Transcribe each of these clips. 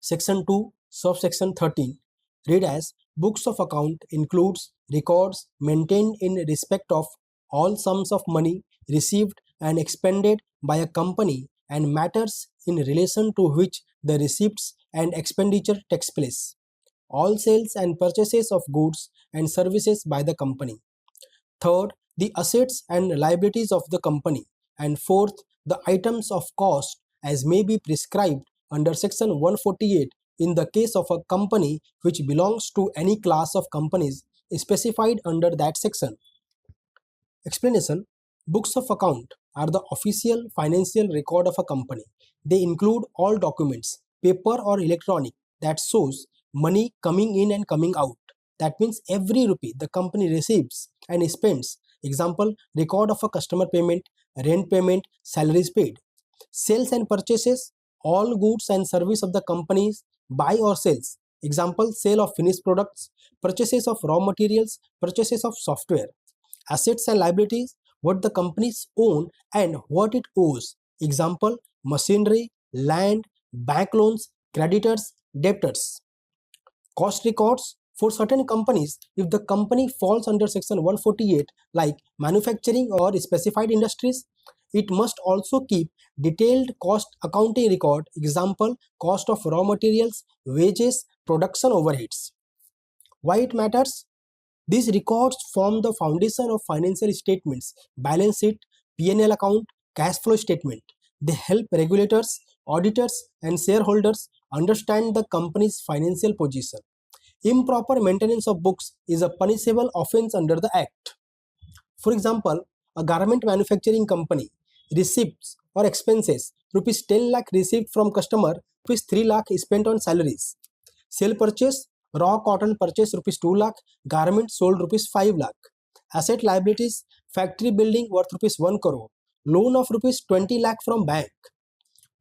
Section 2, subsection 13, read as books of account includes records maintained in respect of all sums of money received and expended by a company and matters in relation to which the receipts and expenditure takes place, all sales and purchases of goods and services by the company. Third, the assets and liabilities of the company. And fourth, the items of cost as may be prescribed under section 148 in the case of a company which belongs to any class of companies specified under that section. Explanation: books of account are the official financial record of a company. They include all documents, paper or electronic, that shows money coming in and coming out. That means every rupee the company receives and spends. Example, record of a customer payment, rent payment, salaries paid. Sales and purchases, all goods and service of the companies buy or sells. Example, sale of finished products, purchases of raw materials, purchases of software. Assets and liabilities, what the companies own and what it owes. Example, machinery, land, bank loans, creditors, debtors. Cost records, for certain companies, if the company falls under section 148 like manufacturing or specified industries, it must also keep detailed cost accounting record. Example, cost of raw materials, wages, production overheads. Why it matters? These records form the foundation of financial statements, balance sheet, P&L account, cash flow statement. They help regulators, auditors, and shareholders understand the company's financial position. Improper maintenance of books is a punishable offense under the Act. For example, a garment manufacturing company receipts or expenses rupees 10 lakh received from customer, rupees 3 lakh spent on salaries. Sale purchase, raw cotton purchase rupees 2 lakh, garment sold rupees 5 lakh. Asset liabilities, factory building worth rupees 1 crore, loan of rupees 20 lakh from bank.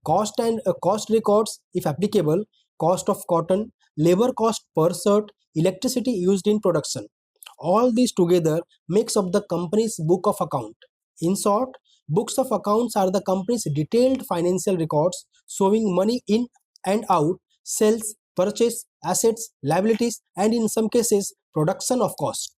Cost and cost records, if applicable, cost of cotton, labor cost per shirt, electricity used in production. All these together makes up the company's book of account. In short, books of accounts are the company's detailed financial records showing money in and out, sales, purchase, assets, liabilities, and in some cases, production of costs.